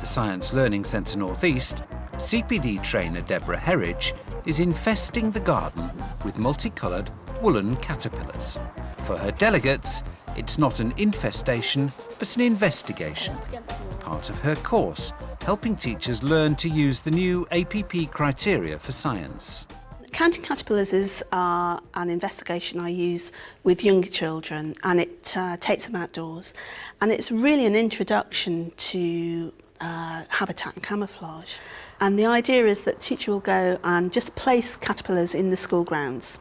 the Science Learning Centre North East, CPD trainer Deborah Herridge is infesting the garden with multicoloured woolen caterpillars. For her delegates, it's not an infestation, but an investigation. Part of her course, helping teachers learn to use the new APP criteria for science. Counting caterpillars is an investigation I use with younger children, and it takes them outdoors. And it's really an introduction to habitat and camouflage. And the idea is that the teacher will go and just place caterpillars in the school grounds.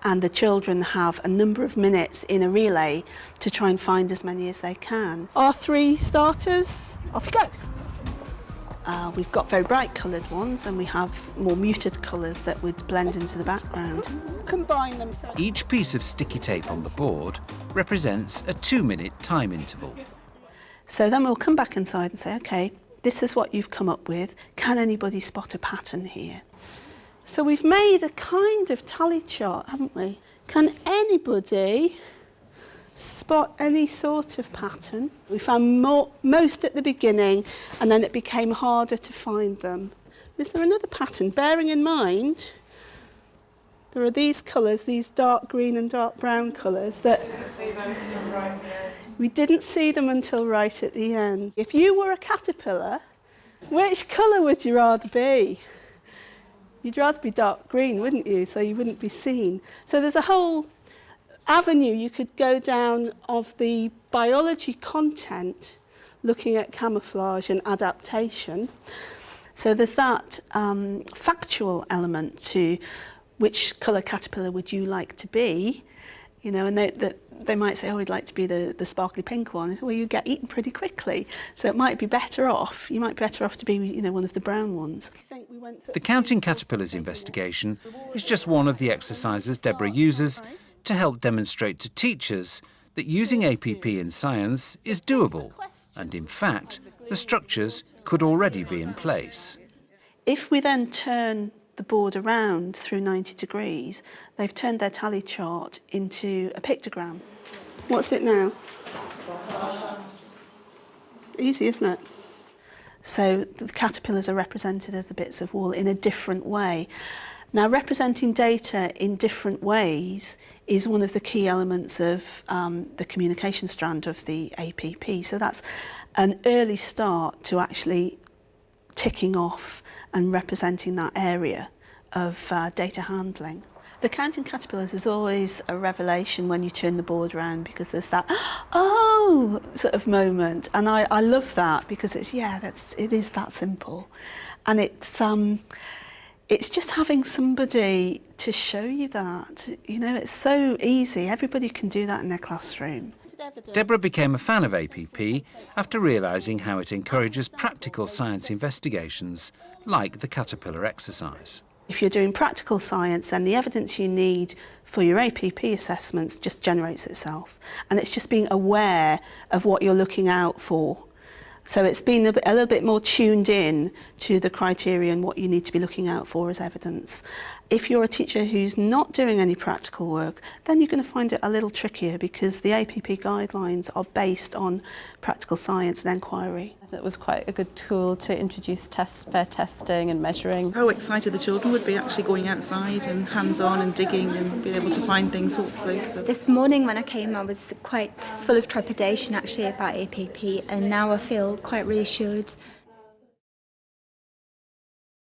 And the children have a number of minutes in a relay to try and find as many as they can. Our 3 starters, off you go. We've got very bright coloured ones, and we have more muted colours that would blend into the background. Combine them. So each piece of sticky tape on the board represents a 2-minute time interval. So then we'll come back inside and say, OK, this is what you've come up with. Can anybody spot a pattern here? So we've made a kind of tally chart, haven't we? Can anybody spot any sort of pattern? We found most at the beginning, and then it became harder to find them. Is there another pattern? Bearing in mind, there are these colours, these dark green and dark brown colours that we didn't see them until right at the end. If you were a caterpillar, which colour would you rather be? You'd rather be dark green, wouldn't you? So you wouldn't be seen. So there's a whole avenue you could go down of the biology content, looking at camouflage and adaptation. So there's that factual element to which colour caterpillar would you like to be, you know, and they might say, oh, we'd like to be the sparkly pink one. Well, you get eaten pretty quickly, so it might be better off. You might be better off to be, you know, one of the brown ones. The Counting Caterpillars investigation is just one of the exercises Deborah uses to help demonstrate to teachers that using APP in science is doable, and in fact, the structures could already be in place. If we then turn the board around through 90 degrees, they've turned their tally chart into a pictogram. What's it now? Easy, isn't it? So the caterpillars are represented as the bits of wool in a different way. Now, representing data in different ways is one of the key elements of the communication strand of the APP. So that's an early start to actually ticking off and representing that area of data handling. The counting caterpillars is always a revelation when you turn the board around, because there's that, oh, sort of moment. And I love that, because it is that simple. And it's just having somebody to show you that. You know, it's so easy. Everybody can do that in their classroom. Deborah became a fan of APP after realising how it encourages practical science investigations, like the caterpillar exercise. If you're doing practical science, then the evidence you need for your APP assessments just generates itself. And it's just being aware of what you're looking out for. So it's been a little bit more tuned in to the criteria and what you need to be looking out for as evidence. If you're a teacher who's not doing any practical work, then you're going to find it a little trickier, because the APP guidelines are based on practical science and enquiry. It was quite a good tool to introduce fair testing and measuring. How excited the children would be actually going outside and hands-on and digging and being able to find things, hopefully. So. This morning when I came, I was quite full of trepidation actually about APP, and now I feel quite reassured.